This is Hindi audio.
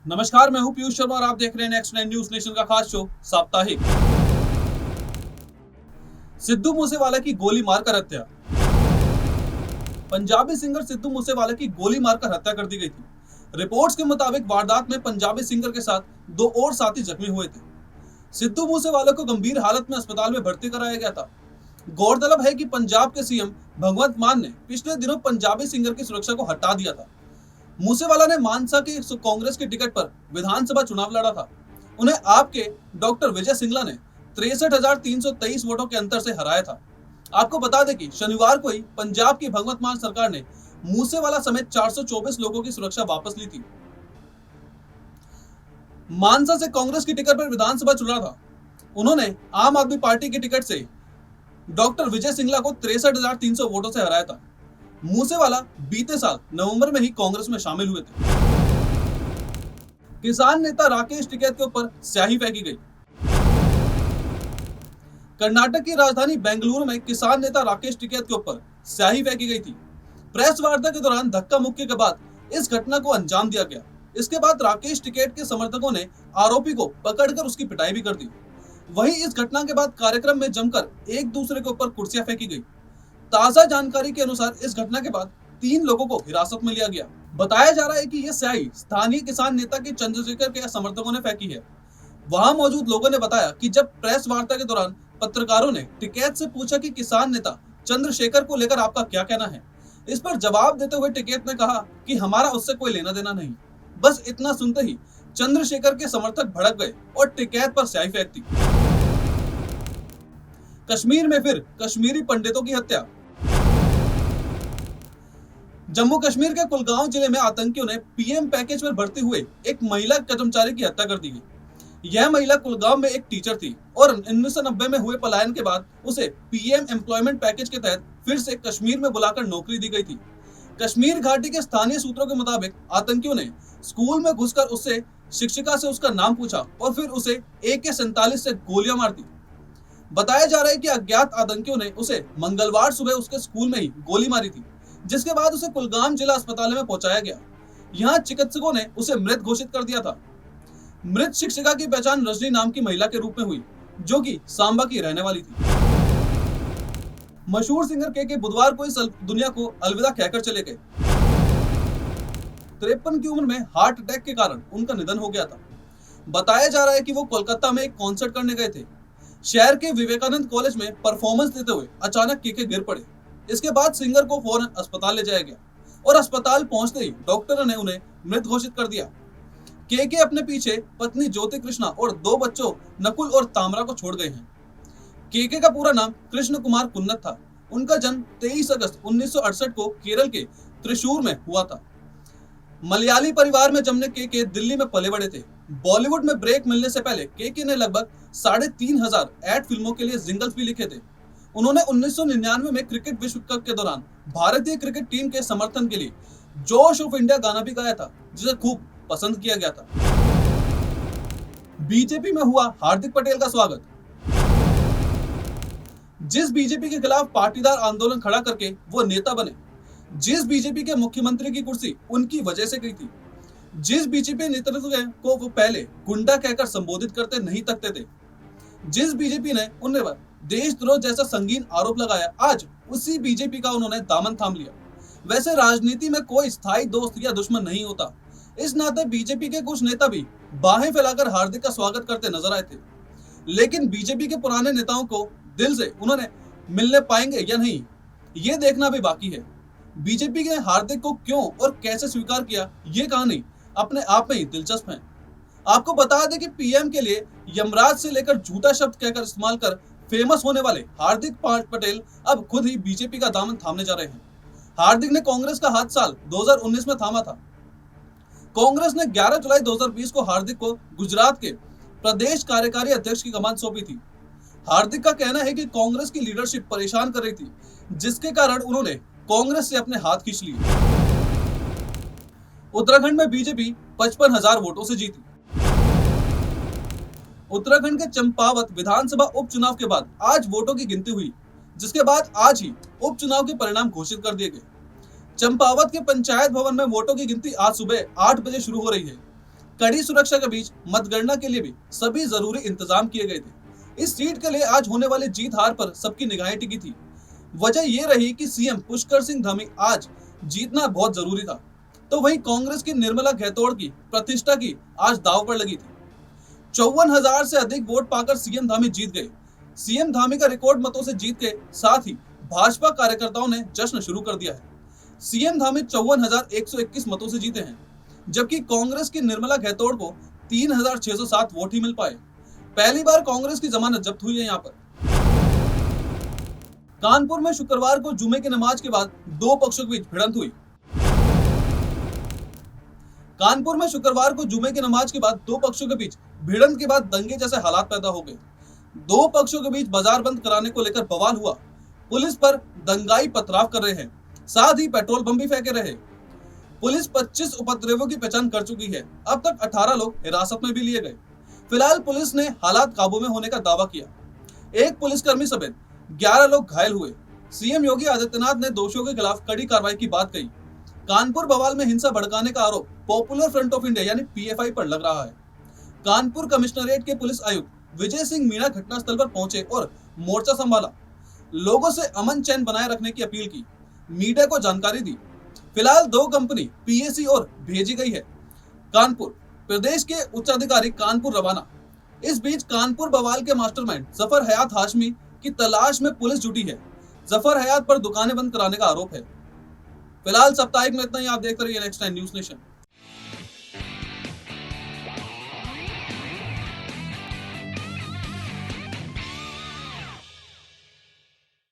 नमस्कार, मैं हूं पीयूष शर्मा और आप देख रहे हैं नेक्स्ट 9 न्यूज नेशन का खास शो साप्ताहिक। सिद्धू मूसेवाला की गोली मारकर हत्या। पंजाबी सिंगर सिद्धू मूसेवाला की गोली मारकर हत्या कर दी गई थी। रिपोर्ट्स के मुताबिक वारदात में पंजाबी सिंगर के साथ दो और साथी जख्मी हुए थे। सिद्धू मूसेवाला को गंभीर हालत में अस्पताल में भर्ती कराया गया था। गौरतलब है कि पंजाब के सीएम भगवंत मान ने पिछले दिनों पंजाबी सिंगर की सुरक्षा को हटा दिया था। मूसेवाला ने मानसा की कांग्रेस के टिकट पर विधानसभा चुनाव लड़ा था। उन्हें आपके डॉक्टर विजय सिंगला ने 63,323 वोटों के अंतर से हराया था। आपको बता दें कि शनिवार को ही पंजाब की भगवंत मान सरकार ने मूसेवाला समेत 424 लोगों की सुरक्षा वापस ली थी। मानसा से कांग्रेस की टिकट पर विधानसभा चुना था। उन्होंने आम आदमी पार्टी की टिकट से डॉक्टर विजय सिंगला को 63,300 वोटों से हराया था। मूसेवाला बीते साल नवंबर में ही कांग्रेस में शामिल हुए थे। किसान नेता राकेश टिकैत के ऊपर स्याही फेंकी गई। कर्नाटक की राजधानी बेंगलुरु में किसान नेता राकेश टिकैत के ऊपर स्याही फेंकी गई थी। प्रेस वार्ता के दौरान धक्का मुक्की के बाद इस घटना को अंजाम दिया गया। इसके बाद राकेश टिकैत के समर्थकों ने आरोपी को पकड़कर उसकी पिटाई भी कर दी। वहीं इस घटना के बाद कार्यक्रम में जमकर एक दूसरे के ऊपर कुर्सियां फेंकी गई। ताजा जानकारी के अनुसार इस घटना के बाद 3 लोगों को हिरासत में लिया गया। बताया जा रहा है कि यह स्याही स्थानीय किसान नेता के चंद्रशेखर के समर्थकों ने फेंकी है। वहां मौजूद लोगों ने बताया कि जब प्रेस वार्ता के दौरान पत्रकारों ने टिकैत से पूछा कि किसान नेता चंद्रशेखर को लेकर आपका क्या कहना है, इस पर जवाब देते हुए टिकैत ने कहा कि हमारा उससे कोई लेना देना नहीं। बस इतना सुनते ही चंद्रशेखर के समर्थक भड़क गए और टिकैत पर स्याही फेंक दी। कश्मीर में फिर कश्मीरी पंडितों की हत्या। जम्मू कश्मीर के कुलगांव जिले में आतंकियों ने पीएम पैकेज पर भर्ती हुए एक महिला कर्मचारी की हत्या कर दी गई। यह महिला कुलगांव में एक टीचर थी और 1990 में हुए पलायन के बाद उसे पीएम एम्प्लॉयमेंट पैकेज के तहत फिर से कश्मीर में बुलाकर नौकरी दी गई थी। कश्मीर घाटी के स्थानीय सूत्रों के मुताबिक आतंकियों ने स्कूल में घुसकर उससे शिक्षिका से उसका नाम पूछा और फिर उसे AK-47 से गोलियां मार दी। बताया जा रहा है कि अज्ञात आतंकियों ने उसे मंगलवार सुबह उसके स्कूल में ही गोली मारी थी, जिसके बाद उसे कुलगाम जिला अस्पताल में पहुंचाया गया। यहां चिकित्सकों ने उसे मृत घोषित कर दिया था। मृत शिक्षिका की पहचान रजनी नाम की महिला के रूप में हुई, जो कि सांबा की रहने वाली थी। मशहूर सिंगर के बुधवार को इस दुनिया को अलविदा कहकर चले गए। 53 की उम्र में हार्ट अटैक के कारण उनका निधन हो गया था। बताया जा रहा है कि वो कोलकाता में एक कॉन्सर्ट करने गए थे। शहर के विवेकानंद कॉलेज में परफॉर्मेंस देते हुए अचानक के गिर पड़े। इसके बाद सिंगर को फौरन अस्पताल ले जाया गया और अस्पताल पहुंचते ही डॉक्टर ने उन्हें मृत घोषित कर दिया। के अपने पीछे पत्नी ज्योति कृष्णा और 2 बच्चों नकुल और तामरा को छोड़ गए हैं। के का पूरा नाम कृष्ण कुमार कुन्नत था। उनका जन्म 23 अगस्त 1968 को केरल के त्रिशूर में हुआ था। मलयाली परिवार में जमने के दिल्ली में पले बड़े थे। बॉलीवुड में ब्रेक मिलने से पहले के ने लगभग 3,500 एड फिल्मों के लिए जिंगल्स भी लिखे थे। उन्होंने 1999 में क्रिकेट विश्व कप के दौरान भारतीय क्रिकेट टीम के समर्थन के लिए जोश ऑफ इंडिया गाना भी गाया था, जिसे खूब पसंद किया गया था। बीजेपी में हुआ हार्दिक पटेल का स्वागत। जिस बीजेपी के खिलाफ पाटीदार आंदोलन खड़ा करके वो नेता बने, जिस बीजेपी के मुख्यमंत्री की कुर्सी उनकी वजह से गई थी, जिस बीजेपी नेतृत्व को वो पहले गुंडा कहकर संबोधित करते नहीं तकते थे, जिस बीजेपी ने उन्हें देशद्रोह जैसा संगीन आरोप लगाया, आज उसी बीजेपी का उन्होंने दामन थाम लिया। वैसे राजनीति में कोई स्थायी दोस्त या दुश्मन नहीं होता। इस नाते बीजेपी के कुछ नेता भी बाहें फैलाकर हार्दिक का स्वागत करते नजर आए थे, लेकिन बीजेपी के पुराने नेताओं को दिल से उन्होंने मिलने पाएंगे या नहीं, ये देखना भी बाकी है। बीजेपी ने हार्दिक को क्यों और कैसे स्वीकार किया, ये कहानी अपने आप में ही दिलचस्प है। आपको बता दें कि पीएम के लिए यमराज से लेकर झूठा शब्द कहकर इस्तेमाल कर फेमस होने वाले हार्दिक पटेल अब खुद ही बीजेपी का दामन थामने जा रहे हैं। हार्दिक ने कांग्रेस का हाथ साल 2019 में थामा था। कांग्रेस ने 11 जुलाई 2020 को हार्दिक को गुजरात के प्रदेश कार्यकारी अध्यक्ष की कमान सौंपी थी। हार्दिक का कहना है कि कांग्रेस की लीडरशिप परेशान कर रही थी, जिसके कारण उन्होंने कांग्रेस से अपने हाथ खींच लिए। उत्तराखंड में बीजेपी 55,000 वोटों से जीती। उत्तराखंड के चंपावत विधानसभा उपचुनाव के बाद आज वोटों की गिनती हुई, जिसके बाद आज ही उपचुनाव के परिणाम घोषित कर दिए गए। चंपावत के पंचायत भवन में वोटों की गिनती आज सुबह 8 बजे शुरू हो रही है। कड़ी सुरक्षा के बीच मतगणना के लिए भी सभी जरूरी इंतजाम किए गए थे। इस सीट के लिए आज होने वाली जीत हार पर सबकी निगाहें टिकी थी। वजह ये रही कि सीएम पुष्कर सिंह धामी आज जीतना बहुत जरूरी था, तो वहीं कांग्रेस की निर्मला घेतोड़ की प्रतिष्ठा की आज दाव पर लगी थी। 54,000 से अधिक वोट पाकर सीएम धामी जीत गए। सीएम धामी का रिकॉर्ड मतों से जीत के साथ ही भाजपा कार्यकर्ताओं ने जश्न शुरू कर दिया है। सीएम धामी 54,121 मतों से जीते हैं, जबकि कांग्रेस की निर्मला घेतोड़ को 3,607 वोट ही मिल पाए। पहली बार कांग्रेस की जमानत जब्त हुई है। यहाँ पर कानपुर में शुक्रवार को जुमे की नमाज के बाद दो पक्षों के बीच भिड़ंत हुई। कानपुर में शुक्रवार को जुमे की नमाज के बाद दो पक्षों के बीच भिड़ंत के बाद दंगे जैसे हालात पैदा हो गए। दो पक्षों के बीच बाजार बंद कराने को लेकर बवाल हुआ। पुलिस पर दंगाई पथराव कर रहे हैं, साथ ही पेट्रोल बम भी फेंके रहे। पुलिस 25 उपद्रवियों की पहचान कर चुकी है। अब तक 18 लोग हिरासत में भी लिए गए। फिलहाल पुलिस ने हालात काबू में होने का दावा किया। एक पुलिसकर्मी समेत 11 लोग घायल हुए। सीएम योगी आदित्यनाथ ने दोषियों के खिलाफ कड़ी कार्रवाई की बात कही। कानपुर बवाल में हिंसा भड़काने का आरोप पॉपुलर फ्रंट ऑफ इंडिया यानी पीएफआई पर लग रहा है। कानपुर कमिश्नरेट के पुलिस आयुक्त विजय सिंह मीणा घटनास्थल पर पहुंचे और मोर्चा संभाला। लोगों से अमन चैन बनाए रखने की अपील की, मीडिया को जानकारी दी। फिलहाल दो कंपनी पीएसी और भेजी गई है। कानपुर प्रदेश के उच्च अधिकारी कानपुर रवाना। इस बीच कानपुर बवाल के मास्टरमाइंड जफर हयात हाशमी की तलाश में पुलिस जुटी है। जफर हयात पर दुकानें बंद कराने का आरोप है। फिलहाल साप्ताहिक में इतना ही। आप देखते रहिए नेक्स्ट टाइम न्यूज़ नेशन।